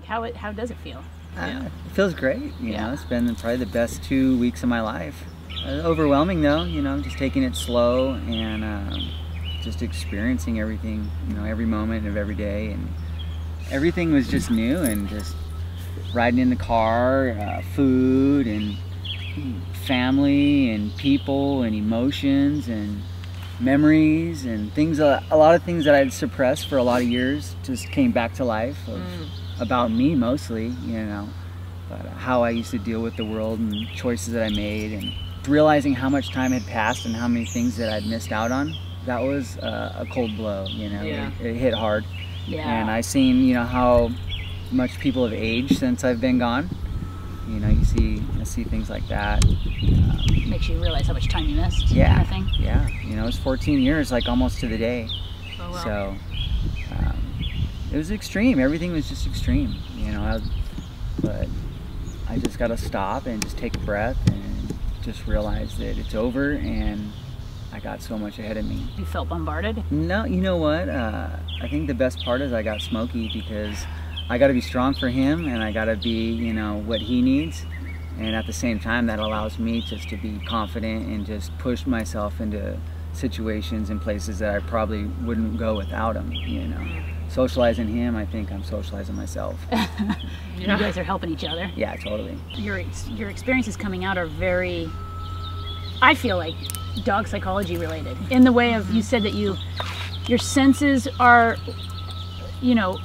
how does it feel? It feels great, you know. It's been probably the best 2 weeks of my life. Overwhelming though, you know, just taking it slow and just experiencing everything, you know, every moment of every day, and everything was just new, and just riding in the car, food and family and people and emotions and memories and things, a lot of things that I'd suppressed for a lot of years just came back to life about me mostly, you know, but how I used to deal with the world and choices that I made, and realizing how much time had passed and how many things that I'd missed out on. That was a cold blow, you know. It hit hard. And I seen, you know, how much people have aged since I've been gone. You know, I see things like that. Makes you realize how much time you missed. Yeah, kind of thing. Yeah. You know, it was 14 years, like almost to the day. Oh, wow. So it was extreme. Everything was just extreme, you know. But I just got to stop and just take a breath and just realize that it's over, and I got so much ahead of me. You felt bombarded? No, you know what? I think the best part is I got Smokey, because I got to be strong for him, and I got to be, you know, what he needs. And at the same time, that allows me just to be confident and just push myself into situations and places that I probably wouldn't go without him, you know. Socializing him, I think I'm socializing myself. You guys are helping each other. Yeah, totally. Your experiences coming out are very, I feel like, dog psychology related. In the way of, you said that your senses are, you know,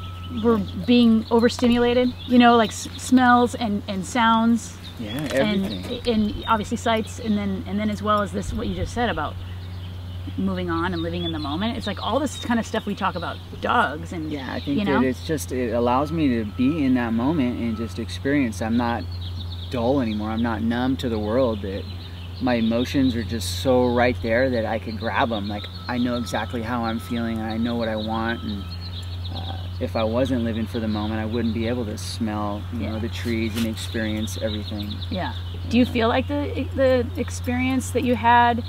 were being overstimulated, you know, like smells and sounds. Yeah, everything. And obviously sights, and then as well as this, what you just said about moving on and living in the moment. It's like all this kind of stuff we talk about dogs, and yeah, I think you know? that it's just, it allows me to be in that moment and just experience. I'm not dull anymore. I'm not numb to the world. That my emotions are just so right there that I could grab them. Like, I know exactly how I'm feeling, and I know what I want, and if I wasn't living for the moment, I wouldn't be able to smell, you know, the trees and experience everything. Yeah. Do you feel like the experience that you had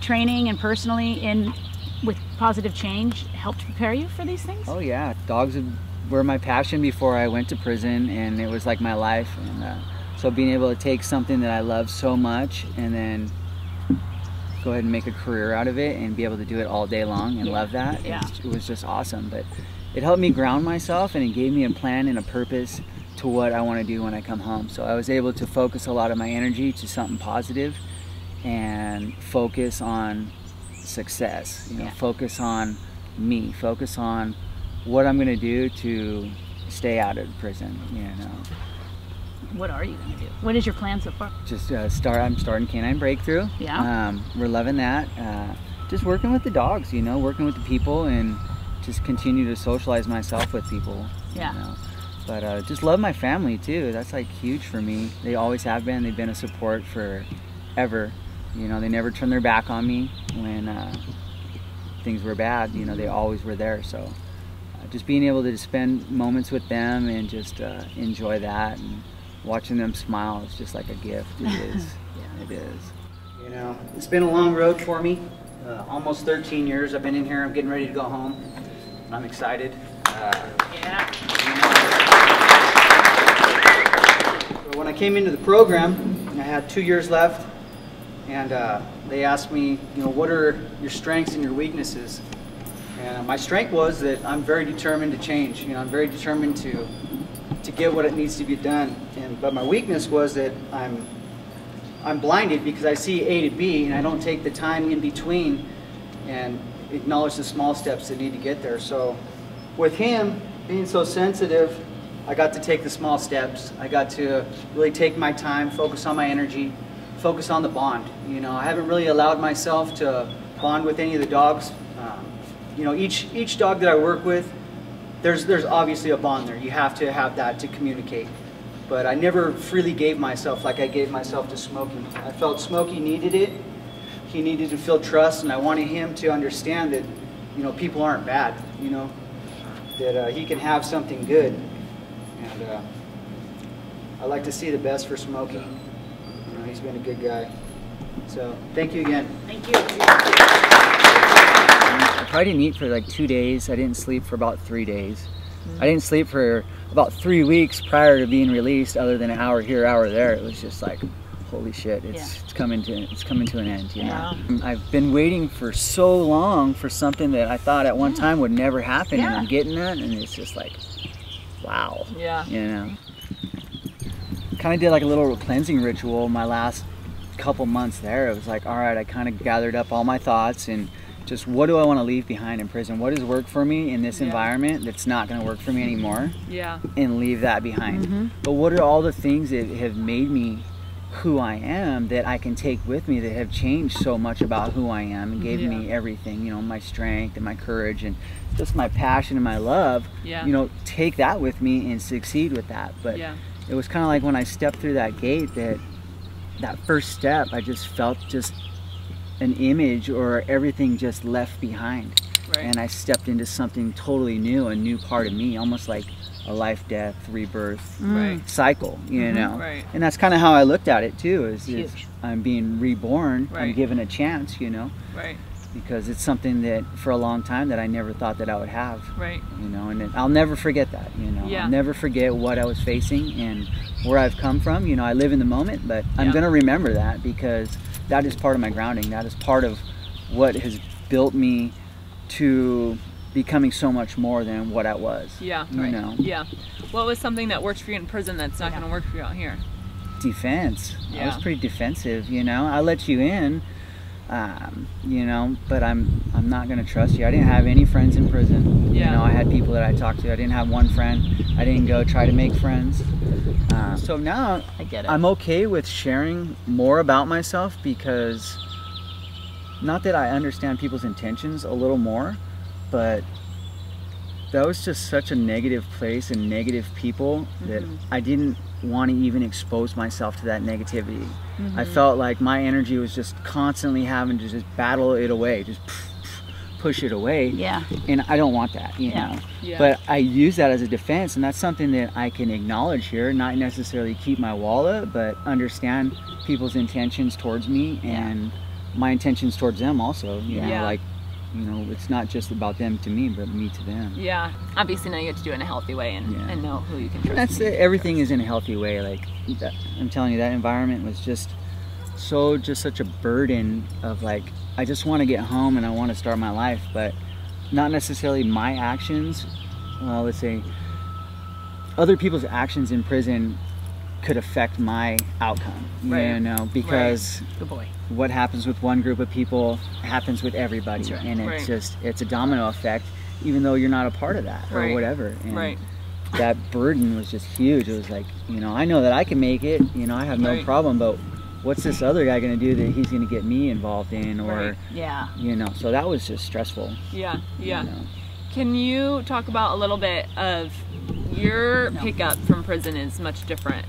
training and personally with Pawsitive Change helped prepare you for these things? Oh yeah, dogs were my passion before I went to prison, and it was like my life. And so being able to take something that I love so much and then go ahead and make a career out of it and be able to do it all day long and love that, it was just awesome. But it helped me ground myself, and it gave me a plan and a purpose to what I want to do when I come home. So I was able to focus a lot of my energy to something positive and focus on success, you know, focus on me, focus on what I'm going to do to stay out of prison, you know. What are you going to do? What is your plan so far? Just I'm starting Canine Breakthrough. Yeah. We're loving that. Just working with the dogs, you know, working with the people, and just continue to socialize myself with people. Yeah. You know? But just love my family too. That's like huge for me. They always have been. They've been a support forever. You know, they never turned their back on me when things were bad. You know, they always were there. So just being able to spend moments with them and just enjoy that, and watching them smile is just like a gift. It is. Yeah, it is. You know, it's been a long road for me. Almost 13 years I've been in here. I'm getting ready to go home. I'm excited. When I came into the program, I had 2 years left, and they asked me, you know, what are your strengths and your weaknesses? And my strength was that I'm very determined to change. You know, I'm very determined to get what it needs to be done. But my weakness was that I'm blinded because I see A to B, and I don't take the time in between and acknowledge the small steps that need to get there. So with him being so sensitive, I got to take the small steps. I got to really take my time, focus on my energy, focus on the bond. You know, I haven't really allowed myself to bond with any of the dogs. You know, each dog that I work with, there's obviously a bond there. You have to have that to communicate. But I never freely gave myself like I gave myself to Smokey. I felt Smokey needed it. He needed to feel trust, and I wanted him to understand that, you know, people aren't bad, you know, that he can have something good. And I like to see the best for Smokey. You know, he's been a good guy. So thank you again. Thank you. I probably didn't eat for like 2 days. I didn't sleep for about 3 days. I didn't sleep for about 3 weeks prior to being released, other than an hour here, hour there. It was just like, holy shit, it's coming to an end, you know. I've been waiting for so long for something that I thought at one time would never happen, and I'm getting that, and it's just like, wow. You know. Kind of did like a little cleansing ritual my last couple months there. It was like, all right, I kind of gathered up all my thoughts and just, what do I want to leave behind in prison? What has worked for me in this environment that's not going to work for me anymore? And leave that behind. But what are all the things that have made me who I am, that I can take with me, that have changed so much about who I am and gave me everything, you know, my strength and my courage and just my passion and my love, you know, take that with me and succeed with that. But it was kind of like when I stepped through that gate, that first step, I just felt just an image, or everything just left behind. And I stepped into something totally new, a new part of me, almost like a life, death, rebirth cycle, you know. And that's kind of how I looked at it too, is I'm being reborn, I'm given a chance, you know. Because it's something that for a long time that I never thought that I would have. You know, and I'll never forget that, you know. I'll never forget what I was facing and where I've come from. You know, I live in the moment, but I'm gonna remember that, because that is part of my grounding. That is part of what has built me to becoming so much more than what I was. You know? What was something that worked for you in prison that's not gonna work for you out here? Defense. I was pretty defensive, you know. I let you in, you know, but I'm not gonna trust you. I didn't have any friends in prison. You know, I had people that I talked to. I didn't have one friend. I didn't go try to make friends. So now I get it. I'm okay with sharing more about myself, because not that I understand people's intentions a little more, but that was just such a negative place and negative people that I didn't want to even expose myself to that negativity. I felt like my energy was just constantly having to just battle it away, just push it away. And I don't want that, you know. But I use that as a defense, and that's something that I can acknowledge here, not necessarily keep my wall up, but understand people's intentions towards me and my intentions towards them also, you know, like, you know, it's not just about them to me, but me to them. Obviously now you get to do it in a healthy way and know who you can trust. That's it. Everything is in a healthy way. Like, I'm telling you, that environment was just such a burden of like, I just want to get home and I want to start my life, but not necessarily my actions. Well, let's say other people's actions in prison could affect my outcome, you know, because what happens with one group of people happens with everybody, and it's just, it's a domino effect, even though you're not a part of that or whatever. And that burden was just huge. It was like, you know, I know that I can make it, you know, I have no problem, but what's this other guy going to do that he's going to get me involved in, or you know, so that was just stressful. You know. Can you talk about a little bit of your pickup from prison? Is much different,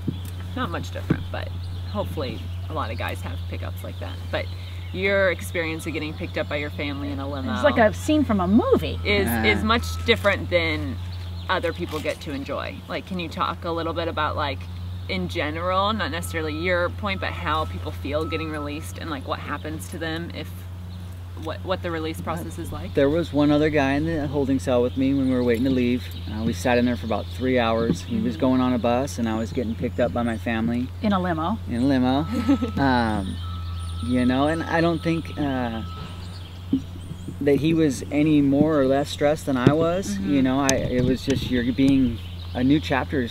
not much different, but hopefully a lot of guys have pickups like that, but your experience of getting picked up by your family in a limo, it's like a scene from a movie, is much different than other people get to enjoy. Like, can you talk a little bit about, like, in general, not necessarily your point, but how people feel getting released and like what happens to them, if what the release process is like? There was one other guy in the holding cell with me when we were waiting to leave. We sat in there for about 3 hours. He was going on a bus, and I was getting picked up by my family. In a limo. In a limo. You know, and I don't think that he was any more or less stressed than I was. You know, it was just, you're being, a new chapter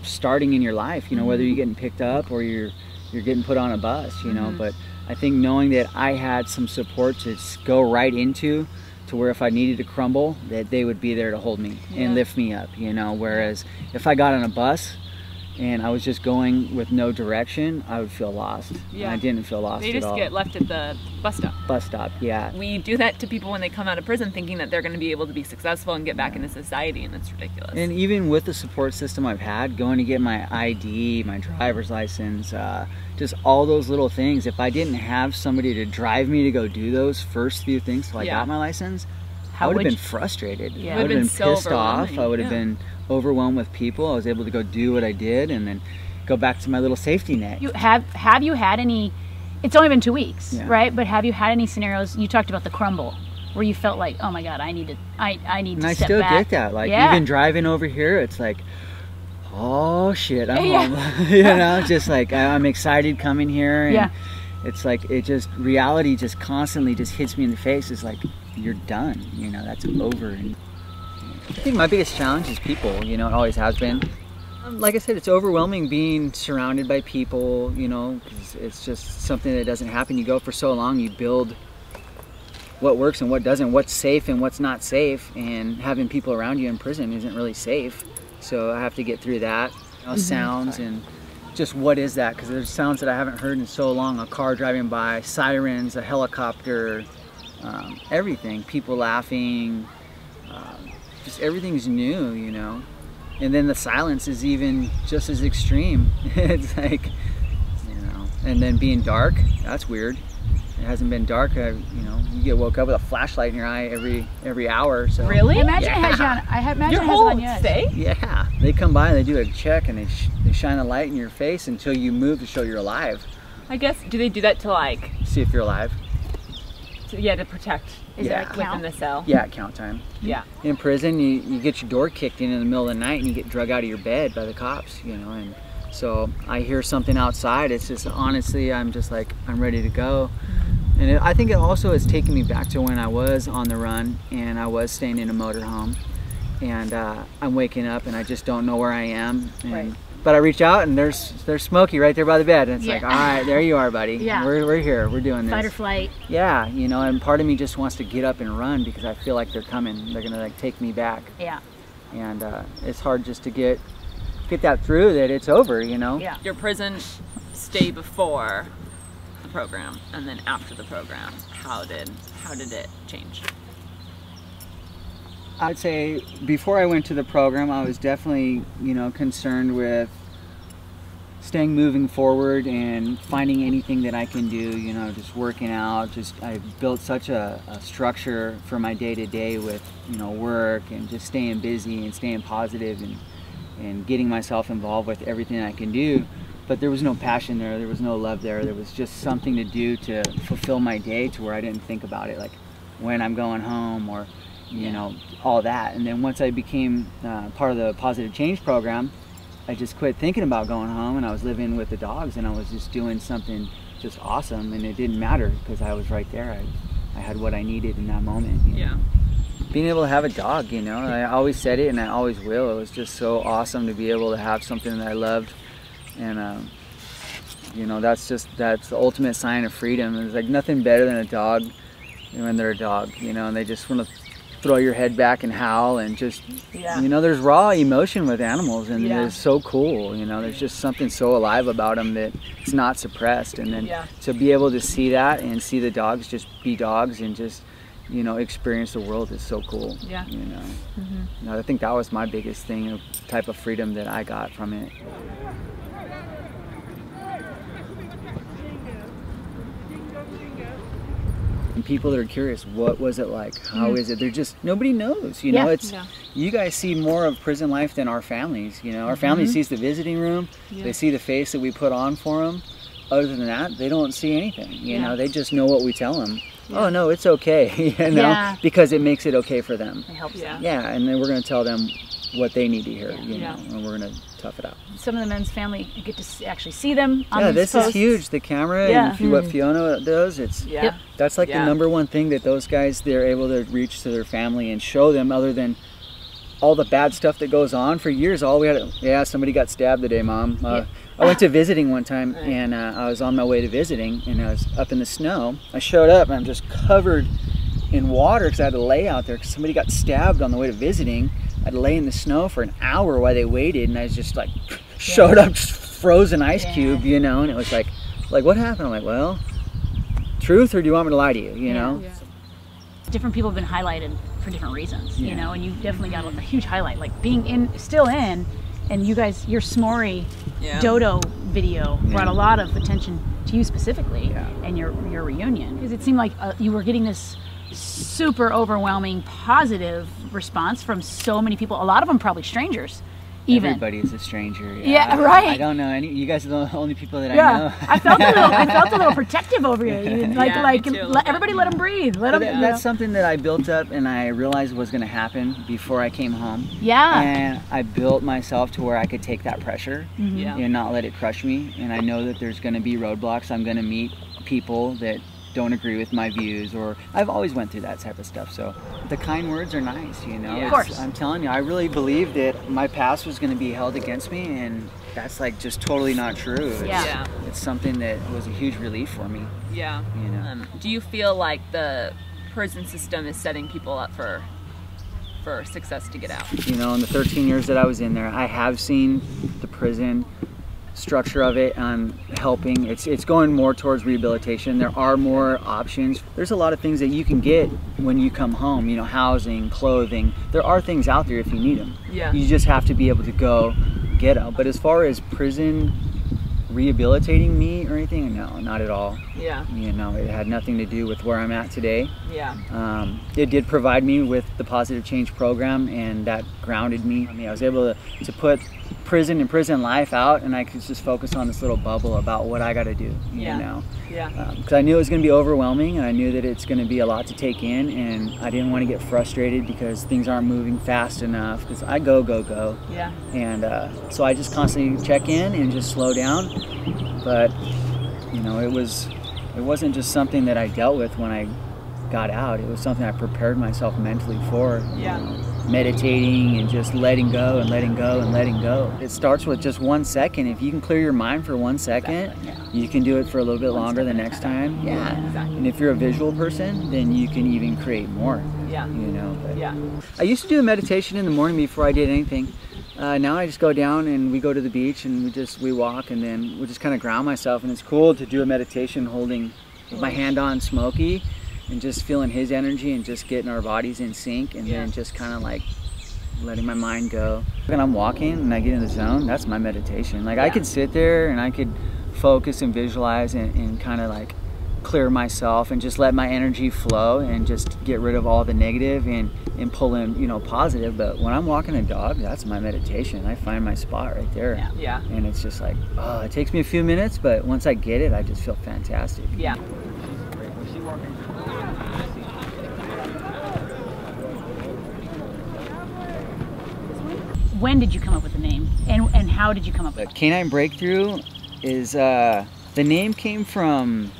starting in your life, you know, whether you're getting picked up or you're getting put on a bus, you know. But I think knowing that I had some support to go right into, to where if I needed to crumble, that they would be there to hold me and lift me up, you know. Whereas if I got on a bus and I was just going with no direction, I would feel lost. And I didn't feel lost at all. They just get left at the bus stop. Bus stop, We do that to people when they come out of prison, thinking that they're going to be able to be successful and get back into society, and that's ridiculous. And even with the support system I've had, going to get my ID, my driver's license, just all those little things, if I didn't have somebody to drive me to go do those first few things till I got my license, I would have been frustrated. I would have been pissed off. I would have been overwhelmed with people. I was able to go do what I did and then go back to my little safety net. Have you had any, it's only been 2 weeks, right? But have you had any scenarios, you talked about the crumble, where you felt like, oh my God, I need to step back? And I still get that. Like even driving over here, it's like, oh shit, I'm home. You know, just like I'm excited coming here. And it's like, reality just constantly just hits me in the face. It's like, you're done, you know, that's over. And I think my biggest challenge is people, you know, it always has been. Like I said, it's overwhelming being surrounded by people, you know, 'cause it's just something that doesn't happen. You go for so long, you build what works and what doesn't, what's safe and what's not safe, and having people around you in prison isn't really safe. So I have to get through that, you know, sounds and just what is that, because there's sounds that I haven't heard in so long, a car driving by, sirens, a helicopter, everything, people laughing, just everything's new, you know. And then the silence is even just as extreme. It's like, you know, and then being dark, that's weird. It hasn't been dark, you know, you get woke up with a flashlight in your eye every hour. So. Really? Imagine it has you on, I imagine your it has whole it on your stay? Yeah, they come by and they do a check and they shine a light in your face until you move to show you're alive. I guess, do they do that to like... See if you're alive. To protect. Is that like within the cell? Yeah, at count time. Yeah. In prison, you get your door kicked in the middle of the night and you get drug out of your bed by the cops, you know, and so I hear something outside. It's just, honestly, I'm just like, I'm ready to go. And I think it also has taken me back to when I was on the run and I was staying in a motorhome, and I'm waking up and I just don't know where I am. And, but I reach out and there's Smokey right there by the bed, and it's like, all right, there you are, buddy. Yeah. We're here. We're doing this. fight or flight. Yeah, you know, and part of me just wants to get up and run because I feel like they're coming. They're gonna like take me back. Yeah. And it's hard just to get that through, that it's over, you know. Yeah. Your prison stay before the program and then after the program, how did it change? I'd say before I went to the program, I was definitely, you know, concerned with staying moving forward and finding anything that I can do, you know, just working out. I built such a structure for my day-to-day with, you know, work and just staying busy and staying positive and getting myself involved with everything I can do. But there was no passion there, there was no love there. There was just something to do to fulfill my day, to where I didn't think about it, like when I'm going home or, you know, all that. And then once I became part of the Pawsitive Change program, I just quit thinking about going home, and I was living with the dogs, and I was just doing something just awesome, and it didn't matter because I was right there. I had what I needed in that moment. You know? Being able to have a dog, you know, I always said it and I always will. It was just so awesome to be able to have something that I loved, and you know, that's the ultimate sign of freedom. There's like nothing better than a dog, you know, when they're a dog, you know, and they just want to throw your head back and howl, and just, you know, there's raw emotion with animals, and it's so cool, you know, there's just something so alive about them that it's not suppressed. And then to be able to see that and see the dogs just be dogs and just, you know, experience the world is so cool. You know, you know, I think that was my biggest thing, a type of freedom that I got from it. And people that are curious, what was it like? How is it? They're just, nobody knows, you know, it's, you guys see more of prison life than our families, you know. Our family sees the visiting room, they see the face that we put on for them. Other than that, they don't see anything, you know, they just know what we tell them. Oh no, it's okay, you know, because it makes it okay for them. It helps them. Yeah, and then we're going to tell them what they need to hear, you know, and we're going to tough it out. Some of the men's family, you get to actually see them on these this posts. is huge. The camera and what Fiona does, it's that's like the #1 thing that those guys, they're able to reach to their family and show them, other than all the bad stuff that goes on. For years, all we had, somebody got stabbed today, Mom. I went to visiting one time, and I was on my way to visiting, and I was up in the snow. I showed up, and I'm just covered in water because I had to lay out there because somebody got stabbed on the way to visiting. I had to lay in the snow for an hour while they waited, and I was just like, showed up, just frozen ice cube, you know, and it was like, what happened? I'm like, well, truth, or do you want me to lie to you, you know? Different people have been highlighted for different reasons, you know, and you definitely got a huge highlight, like being still in, and you guys, your Mori dodo video brought a lot of attention to you specifically, and your reunion, because it seemed like you were getting this super overwhelming positive response from so many people, a lot of them probably strangers, Everybody's a stranger. Yeah, right. I don't know any. You guys are the only people that I know. I felt a little protective over you. Everybody let him breathe. That's something that I built up and I realized was going to happen before I came home. Yeah. And I built myself to where I could take that pressure and not let it crush me. And I know that there's going to be roadblocks. I'm going to meet people that don't agree with my views, or I've always went through that type of stuff. So the kind words are nice, you know. Of course. I'm telling you, I really believed that my past was going to be held against me, and that's like just totally not true. It's something that was a huge relief for me. Yeah. You know. Do you feel like the prison system is setting people up for success to get out? You know, in the 13 years that I was in there, I have seen the prison structure of it on helping. It's going more towards rehabilitation. There are more options. There's a lot of things that you can get when you come home, you know, housing, clothing. There are things out there if you need them. Yeah. You just have to be able to go get them. But as far as prison rehabilitating me or anything, no, not at all. Yeah. You know, it had nothing to do with where I'm at today. Yeah. It did provide me with the Pawsitive Change program, and that grounded me. I mean, I was able to put prison and prison life out, and I could just focus on this little bubble about what I got to do, you know. Yeah. Because I knew it was going to be overwhelming, and I knew that it's going to be a lot to take in, and I didn't want to get frustrated because things aren't moving fast enough, because I go. Yeah. And so I just constantly check in and just slow down. But, you know, it wasn't just something that I dealt with when I got out. It was something I prepared myself mentally for. Yeah. Meditating and just letting go and letting go and letting go. It starts with just 1 second. If you can clear your mind for 1 second, you can do it for a little bit longer the next time. Yeah. Exactly. And if you're a visual person, then you can even create more. Yeah. You know. But Yeah. I used to do a meditation in the morning before I did anything. Now I just go down and we go to the beach and we walk, and then we just kind of ground myself. And it's cool to do a meditation holding with my hand on Smokey and just feeling his energy and just getting our bodies in sync, and then just kind of like letting my mind go. When I'm walking and I get in the zone, that's my meditation. Like I could sit there and I could focus and visualize and kind of like clear myself and just let my energy flow and just get rid of all the negative and pull in, you know, positive. But when I'm walking a dog, that's my meditation. I find my spot right there. Yeah. And it's just like, oh, it takes me a few minutes, but once I get it, I just feel fantastic. Yeah. When did you come up with the name, and how did you come up with it? Canine Breakthrough is the name came from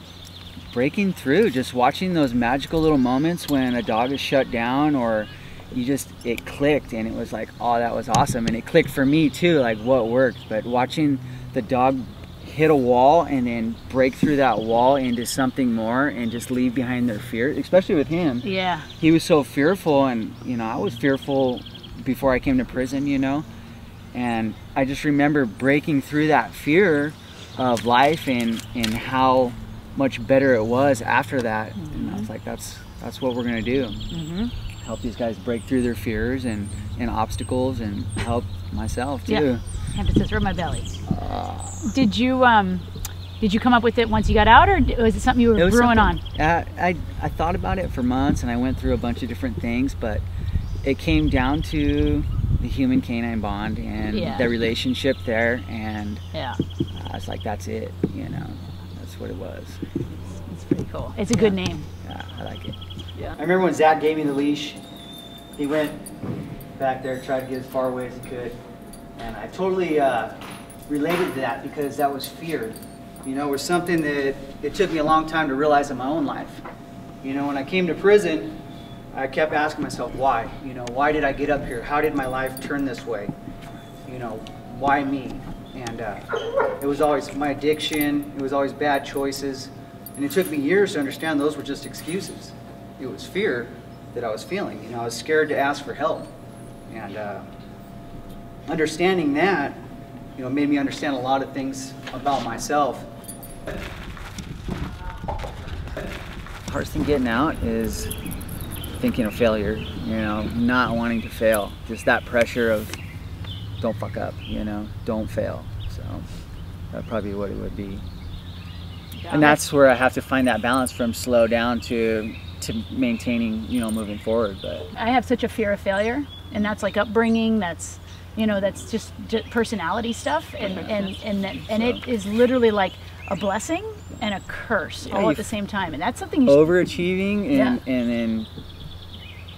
breaking through, just watching those magical little moments when a dog is shut down, or it clicked, and it was like, oh, that was awesome. And it clicked for me too, like what worked. But watching the dog hit a wall and then break through that wall into something more and just leave behind their fear, especially with him. Yeah. He was so fearful, and you know, I was fearful before I came to prison, you know. And I just remember breaking through that fear of life and how much better it was after that. And I was like, that's what we're gonna do. Help these guys break through their fears and obstacles, and help myself too. Yeah. Emphasis rub my belly. Did you come up with it once you got out, or was it something you were brewing on? I thought about it for months, and I went through a bunch of different things, but it came down to the human canine bond and the relationship there, and I was like, that's it, you know. That's what it was. It's pretty cool. It's a good name. Yeah, I like it. Yeah. I remember when Zach gave me the leash, he went back there, tried to get as far away as he could, and I totally related to that, because that was fear. You know, it was something that it took me a long time to realize in my own life. You know, when I came to prison, I kept asking myself, why? You know, why did I get up here? How did my life turn this way? You know, why me? And it was always my addiction, it was always bad choices. And it took me years to understand those were just excuses. It was fear that I was feeling. You know, I was scared to ask for help. And understanding that, you know, made me understand a lot of things about myself. The hardest thing getting out is thinking of failure, you know, not wanting to fail. Just that pressure of, don't fuck up, you know, don't fail. So that'd probably be what it would be. Yeah. And that's where I have to find that balance from slow down to maintaining, you know, moving forward. But I have such a fear of failure, and that's like upbringing, that's you know, that's just personality stuff, and it is literally like a blessing and a curse all at the same time, and that's something you overachieving and then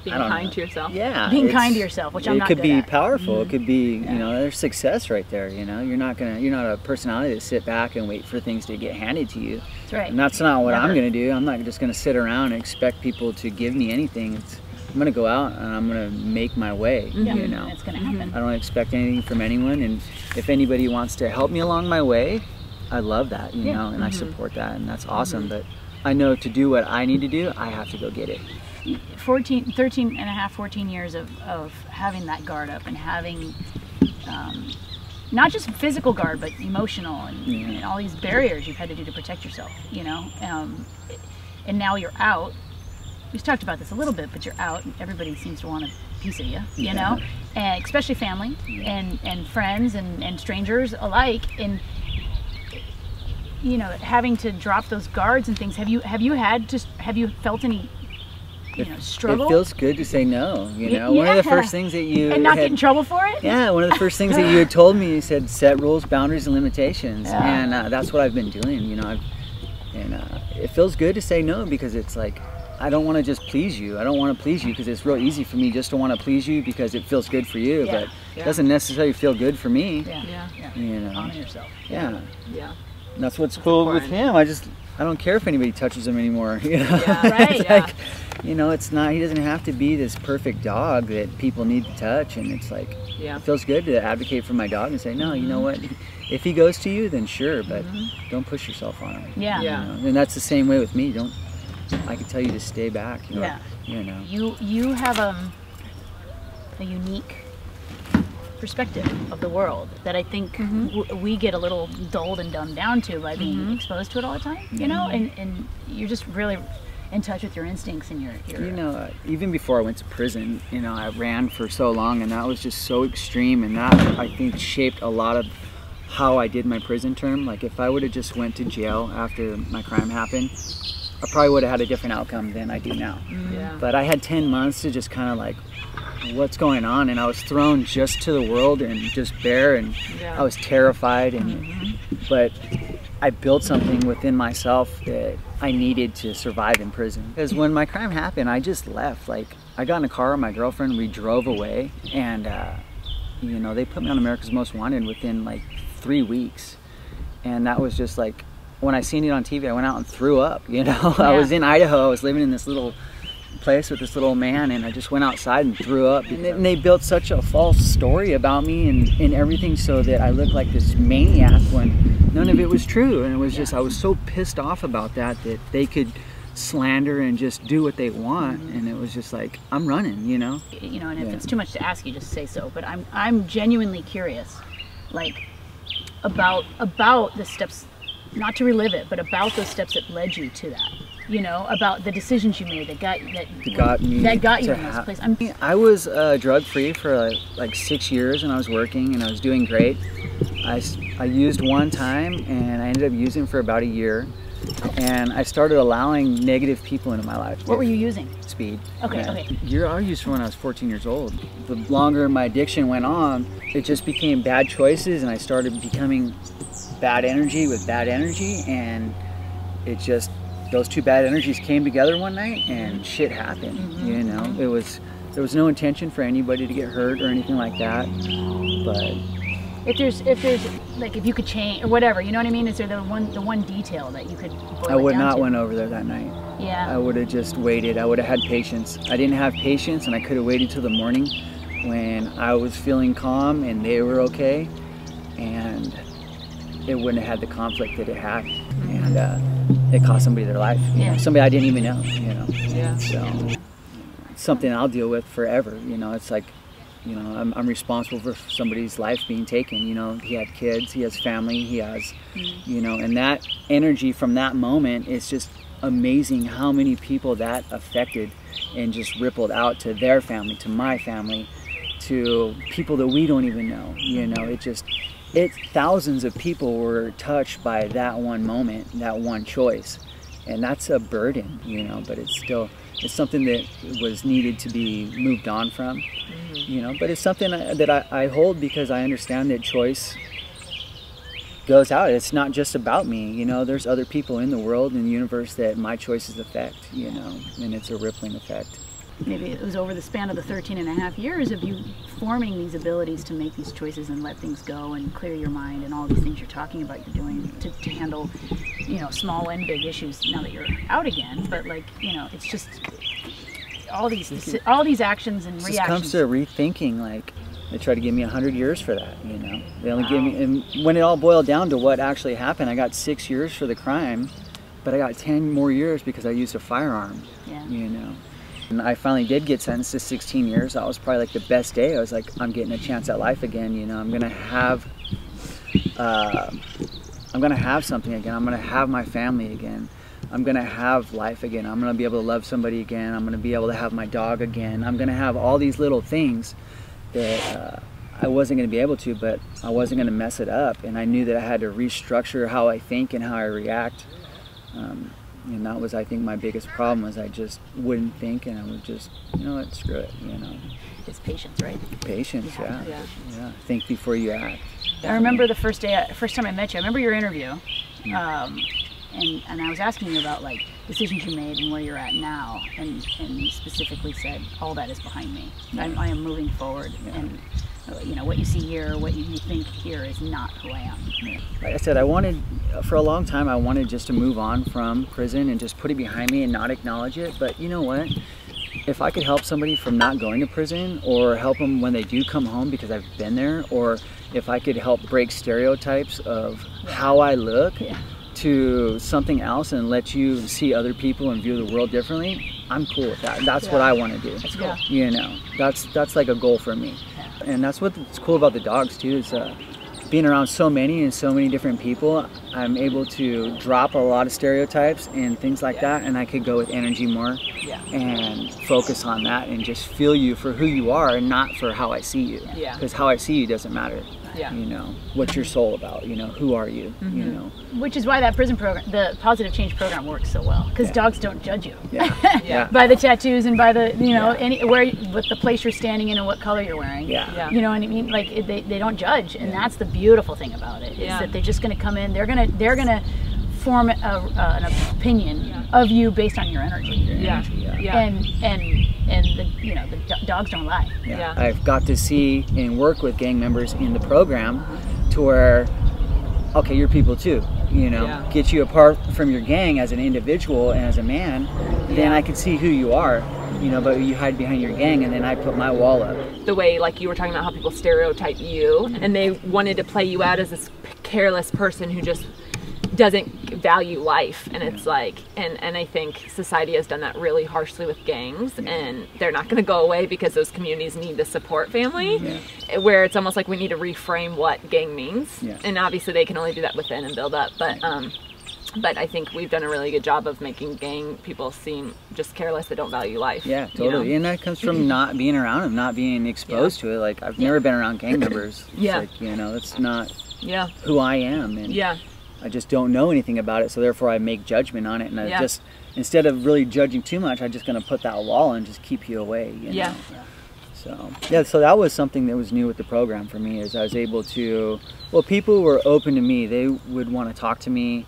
being kind to yourself. Yeah, being kind to yourself, which I'm not good at. It could be powerful. It could be, you know, there's success right there. You know, you're not a personality to sit back and wait for things to get handed to you. That's right. And that's not what I'm gonna do. I'm not just gonna sit around and expect people to give me anything. I'm gonna go out and I'm gonna make my way. You know, it's gonna happen. I don't expect anything from anyone, and if anybody wants to help me along my way, I love that. You know, and I support that, and that's awesome. But I know to do what I need to do, I have to go get it. 13 and a half, 14 years of having that guard up and having not just physical guard, but emotional and all these barriers you've had to do to protect yourself, you know. And now you're out. We've talked about this a little bit, but you're out and everybody seems to want a piece of you, you know, and especially family and friends and strangers alike. And you know, having to drop those guards and things. Have you felt any, you know, struggle? It feels good to say no. You know, one of the first things that you and not get in trouble for it. Yeah, one of the first things that you had told me, you said set rules, boundaries, and limitations, and that's what I've been doing. You know, it feels good to say no, because it's like, I don't want to just please you. I don't want to please you because it's real easy for me just to want to please you because it feels good for you, but it doesn't necessarily feel good for me. You know, honor yourself. Yeah. And that's what's cool with him. I don't care if anybody touches him anymore. You know? Right. Like, you know, it's not. He doesn't have to be this perfect dog that people need to touch, and it's like, it feels good to advocate for my dog and say, no, you know what? If he goes to you, then sure, but don't push yourself on him. Yeah. You know? And that's the same way with me. I can tell you to stay back. You know? You know. You have a unique perspective of the world that I think we get a little dulled and dumbed down to by being exposed to it all the time. You know, and you're just really in touch with your instincts and your you know, even before I went to prison, you know, I ran for so long, and that was just so extreme, and that I think shaped a lot of how I did my prison term. Like, if I would have just went to jail after my crime happened, I probably would have had a different outcome than I do now. But I had 10 months to just kind of like, what's going on? And I was thrown just to the world and just bare, and I was terrified, and but I built something within myself that I needed to survive in prison. Because when my crime happened, I just left. Like, I got in a car with my girlfriend, we drove away, and you know, they put me on America's Most Wanted within like 3 weeks. And that was just like, when I seen it on TV, I went out and threw up, you know. I was in Idaho, I was living in this little place with this little man, and I just went outside and threw up. And they built such a false story about me and everything, so that I looked like this maniac when none of it was true. And it was just, I was so pissed off about that they could slander and just do what they want. And it was just like, I'm running, you know. You know, and if it's too much to ask you, just say so. But I'm genuinely curious, like, about the steps, not to relive it, but about those steps that led you to that. You know, about the decisions you made that got you in this place. I was drug free for like 6 years, and I was working and I was doing great. I used one time, and I ended up using for about a year, and I started allowing negative people into my life. What were you using? Speed. Okay. I used from when I was 14 years old. The longer my addiction went on, it just became bad choices, and I started becoming bad energy with bad energy, and it just, those two bad energies came together one night, and shit happened. You know, there was no intention for anybody to get hurt or anything like that, but if there's like, if you could change or whatever, you know what I mean? Is there the one detail that you could boil I would it down not to? went over there that night. Yeah. I would have just waited. I would have had patience. I didn't have patience, and I could have waited till the morning when I was feeling calm and they were okay, and it wouldn't have had the conflict that it had, and it cost somebody their life. You know, somebody I didn't even know. You know. So it's something I'll deal with forever. You know, it's like, you know, I'm responsible for somebody's life being taken. You know, he had kids, he has family, he has, you know, and that energy from that moment is just amazing. How many people that affected and just rippled out to their family, to my family, to people that we don't even know. You know, thousands of people were touched by that one moment, that one choice. and that's a burden, you know, but it's something that was needed to be moved on from, you know, but it's something that I hold because I understand that choice goes out. It's not just about me, you know, there's other people in the world and the universe that my choices affect, you know, and it's a rippling effect. Maybe it was over the span of the 13.5 years of you forming these abilities to make these choices and let things go and clear your mind and all these things you're talking about you're doing to handle, you know, small and big issues now that you're out again. But like, you know, it's just all these actions and reactions. It comes to rethinking, like, they try to give me 100 years for that, you know. They only give me, and when it all boiled down to what actually happened, I got 6 years for the crime, but I got 10 more years because I used a firearm, you know. And I finally did get sentenced to 16 years. That was probably like the best day. I was like, I'm getting a chance at life again, you know. I'm gonna have something again. I'm gonna have my family again. I'm gonna have life again. I'm gonna be able to love somebody again. I'm gonna be able to have my dog again. I'm gonna have all these little things that I wasn't gonna be able to, but I wasn't gonna mess it up. And I knew that I had to restructure how I think and how I react. And that was, I think, my biggest problem, was I just wouldn't think, and I would just, you know what, screw it, you know. It's patience, right? Patience, yeah. Think before you act. I remember the first time I met you. I remember your interview, and I was asking you about like decisions you made and where you're at now, and you specifically said all that is behind me. I am moving forward, and you know what you see here, what you think here is not who I am. Like I said, I wanted, for a long time, I wanted just to move on from prison and just put it behind me and not acknowledge it. But you know what? If I could help somebody from not going to prison, or help them when they do come home because I've been there, or if I could help break stereotypes of how I look to something else and let you see other people and view the world differently, I'm cool with that. That's what I want to do. That's cool. You know, that's like a goal for me. And that's what's cool about the dogs too, is being around so many and so many different people, I'm able to drop a lot of stereotypes and things like that, and I could go with energy more and focus on that and just feel you for who you are and not for how I see you. Because how I see you doesn't matter. You know, what's your soul about? You know, who are you? You know, which is why that prison program, the Pawsitive Change program, works so well, because dogs don't judge you by the tattoos and by the, you know, what the place you're standing in and what color you're wearing. You know what I mean? Like they don't judge, and that's the beautiful thing about it, is that they're just going to come in. They're gonna form an opinion of you based on your energy. And the, you know, the dogs don't lie. I've got to see and work with gang members in the program to where, okay, you're people too, you know, get you apart from your gang as an individual and as a man, then I can see who you are, you know, but you hide behind your gang, and then I put my wall up. The way, like you were talking about how people stereotype you, and they wanted to play you out as this careless person who just doesn't value life, and it's like, and I think society has done that really harshly with gangs, and they're not going to go away because those communities need the support family, where it's almost like we need to reframe what gang means, and obviously they can only do that within and build up, but I think we've done a really good job of making gang people seem just careless, that don't value life. Totally. You know? And that comes from not being around them, not being exposed to it. Like, I've never been around gang members. It's like, you know, that's not who I am, and I just don't know anything about it, so therefore I make judgment on it, and I just, instead of really judging too much, I'm just going to put that wall and just keep you away, you know? So, so that was something that was new with the program for me, is I was able to, well, people were open to me. They would want to talk to me,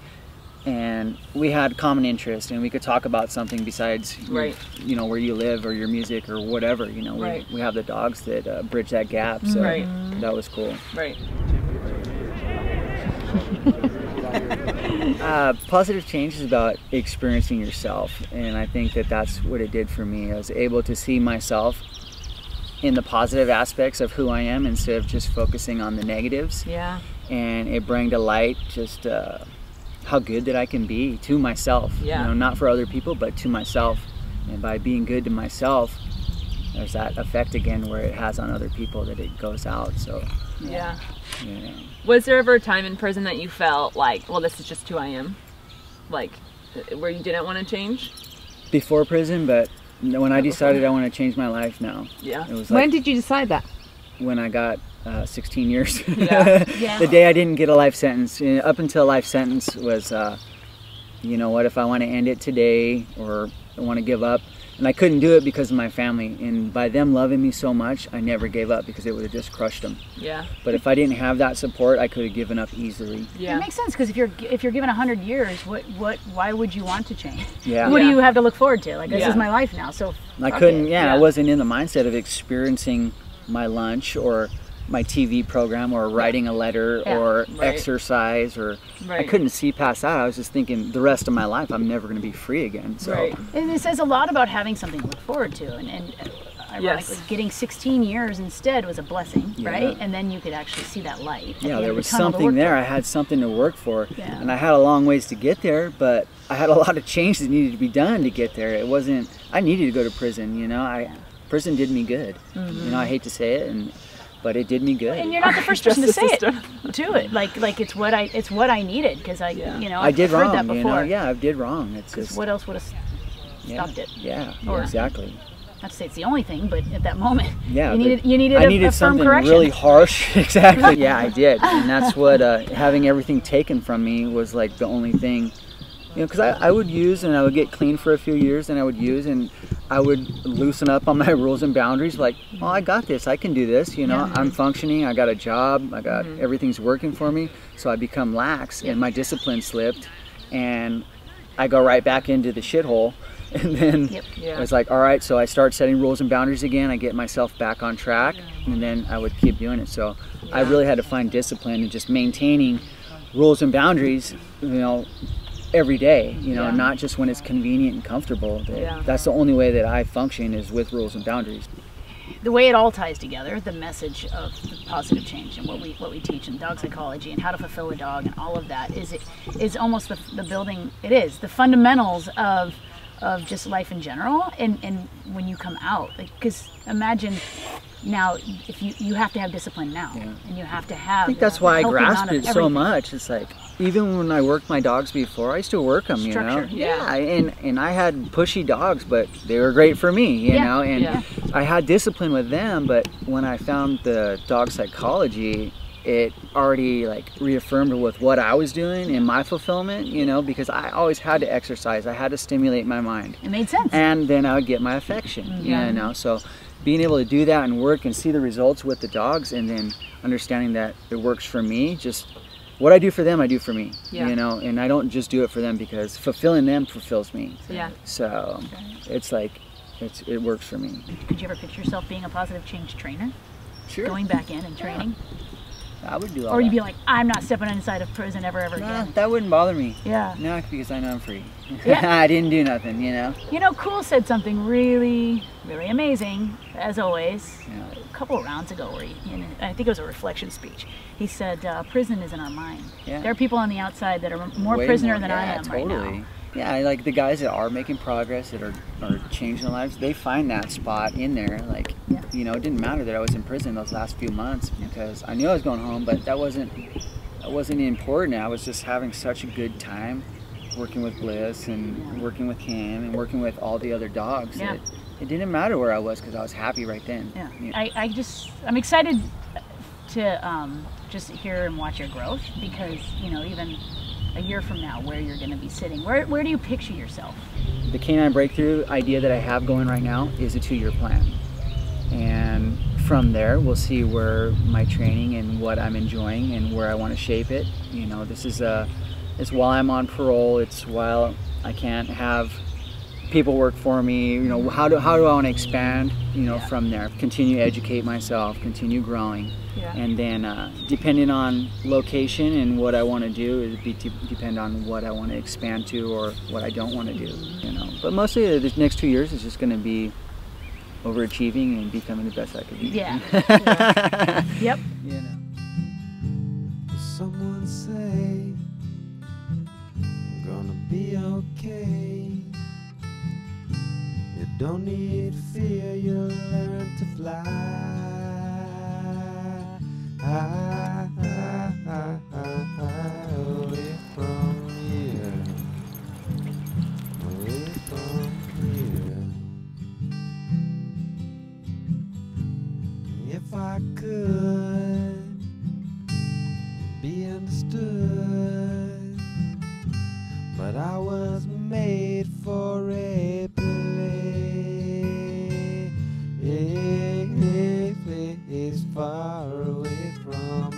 and we had common interest, and we could talk about something besides, you know, where you live or your music or whatever, you know. We have the dogs that bridge that gap, so that was cool. Pawsitive Change is about experiencing yourself, and I think that that's what it did for me. I was able to see myself in the positive aspects of who I am instead of just focusing on the negatives. And it brought to light just how good that I can be to myself. You know, not for other people, but to myself. And by being good to myself, there's that effect again where it has on other people, that it goes out. So was there ever a time in prison that you felt like, well, this is just who I am, like where you didn't want to change? Before prison, but when I decided I want to change my life now. It was like, when did you decide that? When I got 16 years. The day I didn't get a life sentence. Up until life sentence was you know what, if I want to end it today or I want to give up. And I couldn't do it because of my family. And by them loving me so much, I never gave up because it would have just crushed them. Yeah. But if I didn't have that support, I could have given up easily. Yeah. It makes sense, because if you're given 100 years, why would you want to change? Yeah. What do you have to look forward to? Like, this is my life now, so I couldn't, I wasn't in the mindset of experiencing my lunch or my TV program or writing a letter or exercise, or I couldn't see past that. I was just thinking the rest of my life I'm never going to be free again. So and it says a lot about having something to look forward to, and ironically getting 16 years instead was a blessing, right? And then you could actually see that light. Yeah, there was something there. I had something to work for, and I had a long ways to get there, but I had a lot of change that needed to be done to get there. It wasn't, I needed to go to prison, you know. Prison did me good. You know, I hate to say it, but it did me good. And you're not the first person to say it to it. Like it's what I needed, because you know, I did wrong, heard that before. You know? Yeah, I did wrong. It's just, what else would have stopped it? Yeah, or, exactly. Not to say it's the only thing, but at that moment, you needed I a needed firm something correction. really harsh. Exactly. Yeah, I did, and that's what having everything taken from me was like the only thing. You know, because I would use and I would get clean for a few years, and I would use and I would loosen up on my rules and boundaries. Like, well, I got this. I can do this. You know, I'm functioning. I got a job. I got everything's working for me. So I become lax, and my discipline slipped, and I go right back into the shithole. And then it's like, all right. So I start setting rules and boundaries again. I get myself back on track, and then I would keep doing it. So I really had to find discipline and just maintaining rules and boundaries. You know, every day, you know, not just when it's convenient and comfortable. That's the only way that I function, is with rules and boundaries. The way it all ties together, the message of the positive change and what we teach in dog psychology and how to fulfill a dog and all of that is almost the building. It is the fundamentals of just life in general. And when you come out, because imagine now, if you have to have discipline now, and you have to have. I think that's why I grasped it so much. It's like, even when I worked my dogs before, I used to work them, you know. And I had pushy dogs, but they were great for me, you know. And I had discipline with them, but when I found the dog psychology, it already like reaffirmed with what I was doing in my fulfillment, you know, because I always had to exercise. I had to stimulate my mind. It made sense. And then I would get my affection, you know. So being able to do that and work and see the results with the dogs, and then understanding that it works for me, just what I do for them, I do for me, you know, and I don't just do it for them, because fulfilling them fulfills me. So it's like, it works for me. Could you ever picture yourself being a positive change trainer? Sure. Going back in and training? I would do all Or you'd that. be like, I'm not stepping inside of prison ever again. That wouldn't bother me. No, because I know I'm free. I didn't do nothing, you know. You know, Cool said something really, really amazing, as always, a couple of rounds ago, where I think it was a reflection speech. He said, prison is in our mind. There are people on the outside that are more prisoner than I am right now. Yeah, like the guys that are making progress, that are changing their lives, they find that spot in there. Like, you know, it didn't matter that I was in prison those last few months, because I knew I was going home, but that wasn't important. I was just having such a good time working with Bliss and working with him and working with all the other dogs. That it didn't matter where I was, because I was happy right then. I'm excited to just hear and watch your growth, because, you know, even a year from now, where you're going to be sitting, where do you picture yourself? The Canine Breakthrough idea that I have going right now is a 2-year plan, and from there we'll see where my training and what I'm enjoying and where I want to shape it. You know, this is it's while I'm on parole, it's while I can't have people work for me. You know, how do I want to expand, you know, from there, continue to educate myself, continue growing. And then depending on location and what I want to do, it would depend on what I want to expand to or what I don't want to do, you know. But mostly the next 2 years is just going to be overachieving and becoming the best I could be. Yep. You know. Someone say I'm gonna be okay. You don't need fear, you'll learn to fly. Away from here, away from here. If I could be understood but I was made for a place far away from